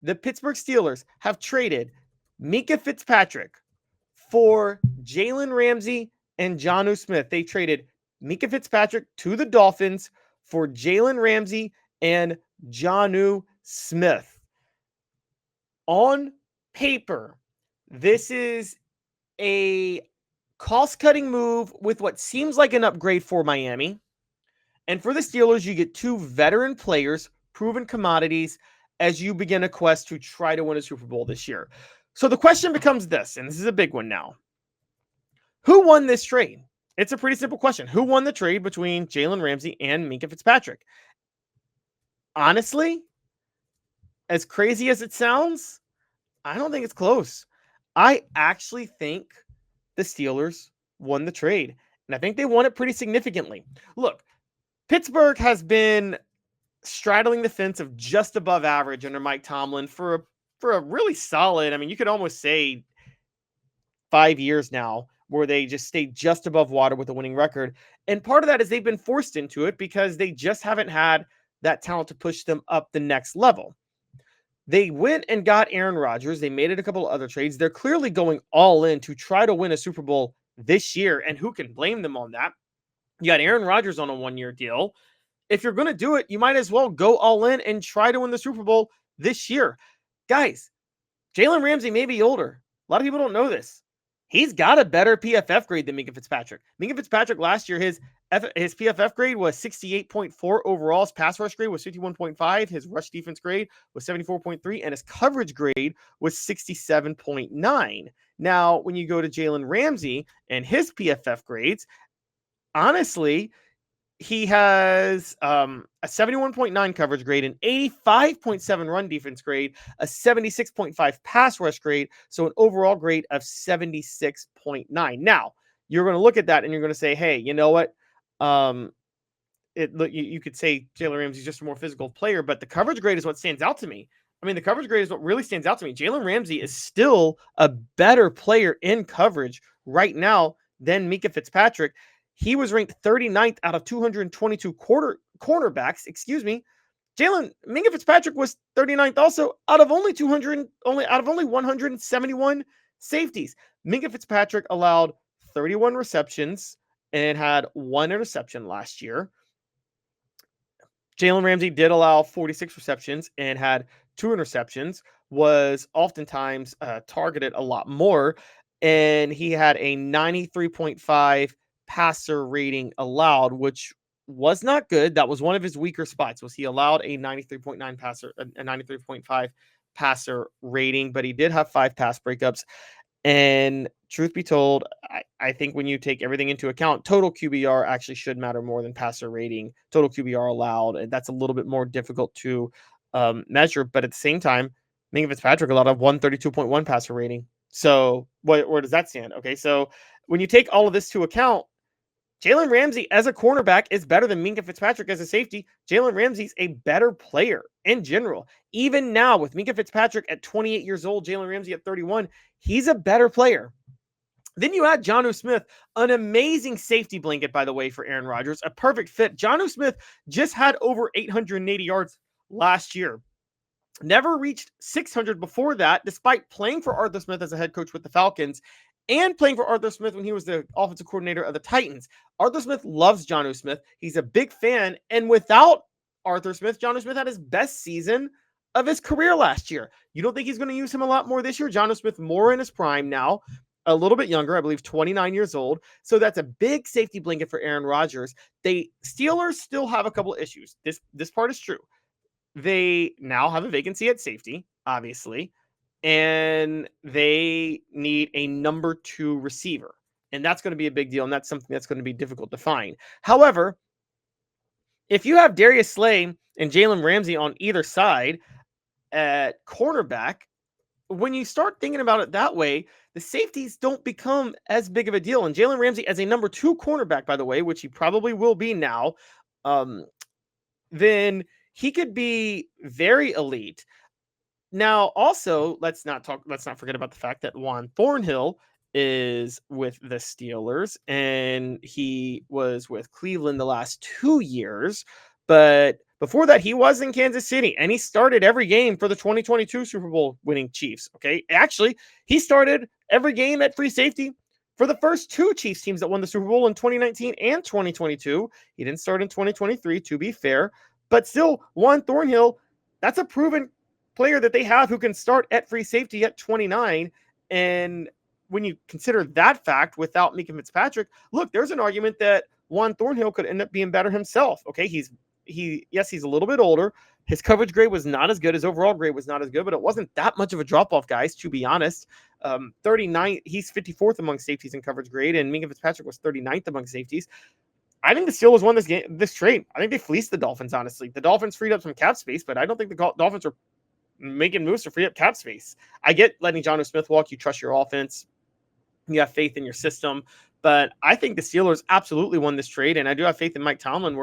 the Pittsburgh Steelers have traded Minkah Fitzpatrick for Jalen Ramsey and Jonnu Smith. They traded Minkah Fitzpatrick to the Dolphins for Jalen Ramsey and Jonnu Smith. On paper, this is a cost-cutting move with what seems like an upgrade for Miami. And for the Steelers, you get two veteran players, proven commodities, as you begin a quest to try to win a Super Bowl this year. So the question becomes this, and this is a big one now. Who won this trade? It's a pretty simple question. Who won the trade between Jalen Ramsey and Minkah Fitzpatrick? Honestly, as crazy as it sounds, I don't think it's close. I actually think the Steelers won the trade, and I think they won it pretty significantly. Look, Pittsburgh has been straddling the fence of just above average under Mike Tomlin for a really solid, I mean, you could almost say 5 years now, where they just stay just above water with a winning record. And part of that is they've been forced into it because they just haven't had that talent to push them up the next level. They went and got Aaron Rodgers. They made it a couple of other trades. They're clearly going all in to try to win a Super Bowl this year. And who can blame them on that? You got Aaron Rodgers on a 1-year deal. If you're going to do it, you might as well go all in and try to win the Super Bowl this year. Guys, Jalen Ramsey may be older. A lot of people don't know this. He's got a better PFF grade than Minkah Fitzpatrick. Minkah Fitzpatrick last year, his PFF grade was 68.4 overall. His pass rush grade was 51.5. His rush defense grade was 74.3. And his coverage grade was 67.9. Now, when you go to Jalen Ramsey and his PFF grades, honestly, he has a 71.9 coverage grade, an 85.7 run defense grade, a 76.5 pass rush grade, so an overall grade of 76.9. Now, you're going to look at that and you're going to say, hey, you know what? You could say Jalen Ramsey's just a more physical player, but the coverage grade is what stands out to me. I mean, the coverage grade is what really stands out to me. Jalen Ramsey is still a better player in coverage right now than Minkah Fitzpatrick. He was ranked 39th out of 222 cornerbacks. Minkah Fitzpatrick was 39th also out of only 171 safeties. Minkah Fitzpatrick allowed 31 receptions and had 1 interception last year. Jalen Ramsey did allow 46 receptions and had 2 interceptions, was oftentimes targeted a lot more, and he had a 93.5 passer rating allowed, which was not good. That was one of his weaker spots, was he allowed a 93.5 passer rating, but he did have 5 pass breakups. And truth be told, I think when you take everything into account, total QBR actually should matter more than passer rating. Total QBR allowed, and that's a little bit more difficult to measure. But at the same time, Minkah Fitzpatrick allowed a 132.1 passer rating. So where does that stand? Okay, so when you take all of this to account, Jalen Ramsey as a cornerback is better than Minkah Fitzpatrick as a safety. Jalen Ramsey's a better player in general. Even now with Minkah Fitzpatrick at 28 years old, Jalen Ramsey at 31, he's a better player. Then you add Jonnu Smith, an amazing safety blanket, by the way, for Aaron Rodgers, a perfect fit. Jonnu Smith just had over 880 yards last year. Never reached 600 before that, despite playing for Arthur Smith as a head coach with the Falcons and playing for Arthur Smith when he was the offensive coordinator of the Titans. Arthur Smith loves Jonnu Smith. He's a big fan. And without Arthur Smith, Jonnu Smith had his best season of his career last year. You don't think he's going to use him a lot more this year? Jonnu Smith more in his prime now, a little bit younger, I believe 29 years old. So that's a big safety blanket for Aaron Rodgers. Steelers still have a couple of issues. This part is true. They now have a vacancy at safety, obviously, and they need a number 2 receiver. And that's going to be a big deal, and that's something that's going to be difficult to find. However, if you have Darius Slay and Jalen Ramsey on either side at cornerback, when you start thinking about it that way, the safeties don't become as big of a deal. And Jalen Ramsey as a number 2 cornerback, by the way, which he probably will be now, then he could be very elite. Now, also, let's not forget about the fact that Juan Thornhill is with the Steelers, and he was with Cleveland the last 2 years, but Before that, he was in Kansas City, and he started every game for the 2022 Super Bowl winning Chiefs. Okay. Actually, he started every game at free safety for the first two Chiefs teams that won the Super Bowl in 2019 and 2022. He didn't start in 2023, to be fair, but still, Juan Thornhill, that's a proven player that they have who can start at free safety at 29. And when you consider that fact without Minkah Fitzpatrick, look, there's an argument that Juan Thornhill could end up being better himself. Okay, he's a little bit older. His coverage grade was not as good. His overall grade was not as good, but it wasn't that much of a drop off, guys, to be honest. 39, he's 54th among safeties in coverage grade, and Minkah Fitzpatrick was 39th among safeties. I think the Steelers won this trade. I think they fleeced the Dolphins, honestly. The Dolphins freed up some cap space, but I don't think the Dolphins are making moves to free up cap space. I get letting Jonnu Smith walk. You trust your offense. You have faith in your system. But I think the Steelers absolutely won this trade, and I do have faith in Mike Tomlin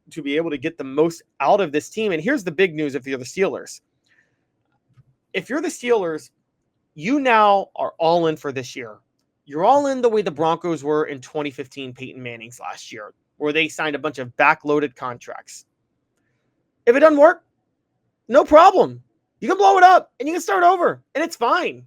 to be able to get the most out of this team. And here's the big news if you're the Steelers. If you're the Steelers, you now are all in for this year. You're all in the way the Broncos were in 2015 Peyton Manning's last year, where they signed a bunch of backloaded contracts. If it doesn't work, no problem. You can blow it up and you can start over, and it's fine.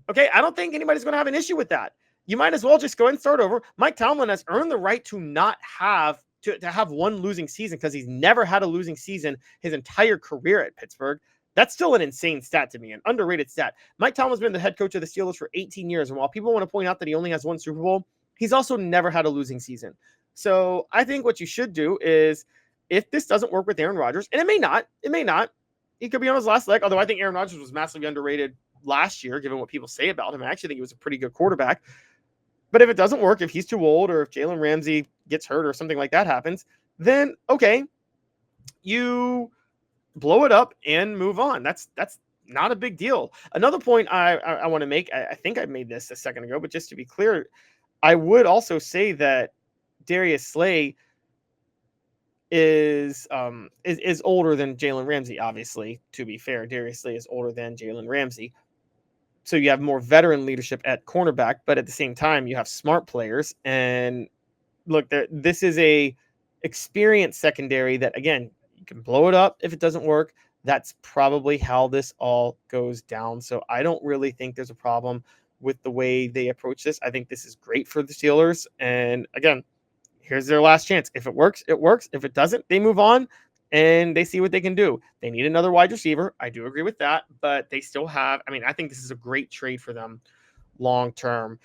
Okay, I don't think anybody's going to have an issue with that. You might as well just go ahead and start over. Mike Tomlin has earned the right to not have to have one losing season because he's never had a losing season his entire career at Pittsburgh. That's still an insane stat to me, an underrated stat. Mike Tomlin's been the head coach of the Steelers for 18 years, and while people want to point out that he only has one Super Bowl, he's also never had a losing season. So I think what you should do is, if this doesn't work with Aaron Rodgers, and it may not, he could be on his last leg, although I think Aaron Rodgers was massively underrated last year, given what people say about him. I actually think he was a pretty good quarterback. But if it doesn't work, if he's too old, or if Jalen Ramsey gets hurt or something like that happens, then okay, you blow it up and move on. That's not a big deal. Another point I want to make, I think I made this a second ago, but just to be clear, I would also say that Darius Slay is older than Jalen Ramsey. Obviously, to be fair, Darius Slay is older than Jalen Ramsey. So you have more veteran leadership at cornerback, but at the same time, you have smart players. And look, this is a experienced secondary that, again, you can blow it up if it doesn't work. That's probably how this all goes down. So I don't really think there's a problem with the way they approach this. I think this is great for the Steelers. And again, here's their last chance. If it works, it works. If it doesn't, they move on and they see what they can do. They need another wide receiver. I do agree with that, but they still have, I think this is a great trade for them long term.